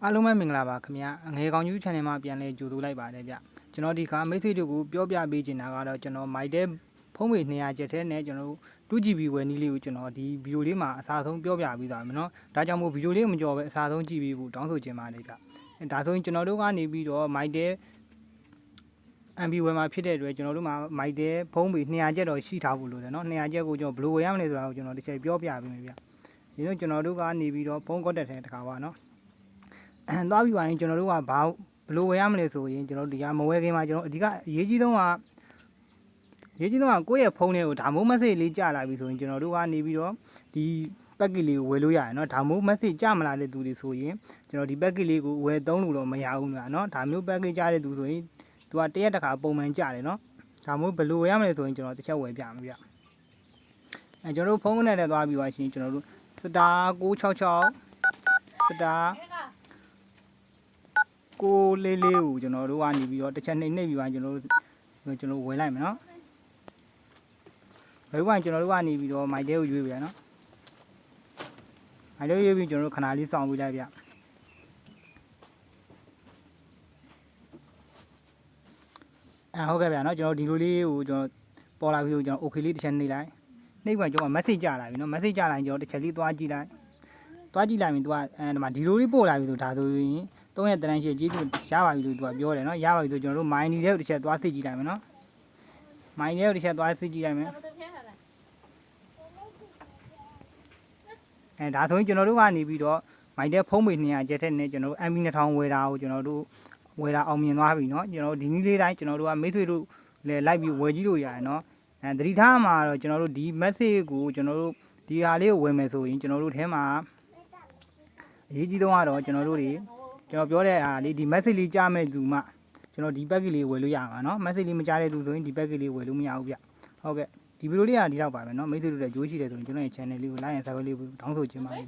အားလုံးပဲမင်္ဂလာပါခင်ဗျာငွေကောင်းကျူး channel မှာပြန်လဲကြိုဆိုလိုက်ပါတယ်ဗျကျွန်တော်ဒီခါမိတ်ဆွေတို့ကိုပြောပြပေးချင်တာကတော့ကျွန်တော်မိုက်တဲ့ဖုံးပေ200ကျက်ထဲနဲ့ကျွန်တော် 2GB ဝယ်နည်းလေးကိုကျွန်တော်ဒီဗီဒီယိုလေးမှာအစားဆုံးပြောပြပေးသွားမယ်နော်ဒါကြောင့်မို့ဗီဒီယိုလေးမကြော်ပဲအစားဆုံးကြည့်ပြီးဖို့တောင်းဆိုချင်ပါတယ်ဗျဒါဆိုရင်ကျွန်တော်တို့ကနေပြီးတော့မိုက်တဲ့ MB ဝယ်မှာဖြစ်တဲ့အတွက်ကျွန်တော်တို့မှာမိုက်တဲ့ဖုံးပေ200ကျက်တော့ရှိထားဖို့လိုတယ်နော်200ကျက်ကိုကျွန်တော်ဘယ်လိုဝယ်ရမလဲဆိုတာကိုကျွန်တော်တစ်ချက်ပြောပြပေးမယ်ဗျဒီတော့ကျွန်တော်တို့ကနေပြီးတော့ဖုံးကော့တက်ထဲတစ်ခါပါနော်သွားပြီးပါရင်ကျွန်တော်တို့ကဘာဘလိုဝယ်ရမလဲဆိုရင်ကျွန်တော်ဒီကမဝယ်ခင်မှာကျွန်တော်အဓိကအရေးကြီးဆုံးကကိုယ့်ရဲ့ဖုန်းလေးကိုဒါမိုး message လေးကြာလာပြီဆိုရင်ကျွန်တော်တို့ကနေပြီးတော့ဒီ package လေးကိုဝယ်လို့ရတယ်เนาะဒါမိုး message ကြာမလာတဲ့သူတွေဆိုရင်ကျွန်တော်ဒီ package လေးကိုဝယ်သုံးလို့တော့မရဘူးเนาะဒါမျိုး package ကြာတဲ့သူဆိုရင်သူကတရက်တစ်ခါပုံမှန်ကြာတယ်เนาะဒါမိုးဘလိုဝယ်ရမလဲဆိုရင်ကျွန်တော်တစ်ချက်ဝယ်ပြမယ်ဗျကျွန်တော်တို့ဖုန်းနဲ့လည်းသွားပြီးပါရှင်ကျွန်တော်တို့ star 966 star ကိုလေးလေးကိုကျွန်တော်တို့ကနေပြီးတော့တစ်ချက်နှိပ်ပြီးပါကျွန်တော်တို့ဝယ်လိုက်မယ်နော်ဘယ်ဘက်ကျွန်တော်တို့ကနေပြီးတော့မိုက်တဲကိုရွေးပြရနော်မိုက်တဲရွေးပြီးကျွန်တော်တို့ခဏလေးစောင့်ပေးလိုက်ဗျဟုတ်ကဲ့ဗျာနော်ကျွန်တော်ဒီလိုလေးကိုကျွန်တော်ပေါ်လာပြီးတော့ကျွန်တော် okay လေးတစ်ချက်နှိပ်လိုက်နှိပ်ပြီးကျွန်တော် message ကြာလာပြီနော် message ကြာလာရင်ကျွန်တော်တစ်ချက်လေးသွားကြည့်လိုက်ရင်သူကဒီမှာဒီလိုလေးပို့လာပြီဆိုဒါဆိုရင်3ရက်တန်းရှိကြီးသူရပါပြီလို့သူကပြောတယ်နော်ရပါပြီဆိုကျွန်တော်တို့ mine လေးကိုတစ်ချက်သွားစစ်ကြည့်လိုက်မယ်နော် mine လေးကိုတစ်ချက်သွားစစ်ကြည့်လိုက်မယ်ဒါဆိုရင်ကျွန်တော်တို့ကနေပြီးတော့ mine တဲ့ဖုံးပေ200ကျက်ထက်နဲ့ကျွန်တော်တို့ MB 2000ဝယ်တာကိုကျွန်တော်တို့ဝယ်တာအောင်မြင်သွားပြီနော်ကျွန်တော်တို့ဒီနည်းလေးတိုင်းကျွန်တော်တို့ကမိတ်ဆွေတို့လည်းလိုက်ပြီးဝယ်ကြည့်လို့ရတယ်နော်သတိထားမှာတော့ကျွန်တော်တို့ဒီ message ကိုကျွန်တော်တို့ဒီဟာလေးကိုဝယ်မယ်ဆိုရင်ကျွန်တော်တို့ထဲမှာအရေးကြီးဆုံးကတော့ကျွန်တော်တို့တွေကျွန်တော်ပြောတဲ့အားလေးဒီ message လေးကြားမဲ့သူမှကျွန်တော်ဒီ package လေးဝယ်လို့ရမှာเนาะ message လေးမကြားတဲ့သူဆိုရင်ဒီ package လေးဝယ်လို့မရဘူးဗျဟုတ်ကဲ့ဒီဗီဒီယိုလေးကဒီတော့ပါပဲเนาะမိတ်ဆွေတို့လည်းကြိုးရှိတယ်ဆိုရင်ကျွန်တော်ရဲ့ channel လေးကို like and subscribe လေးတောင်းဆိုချင်ပါတယ်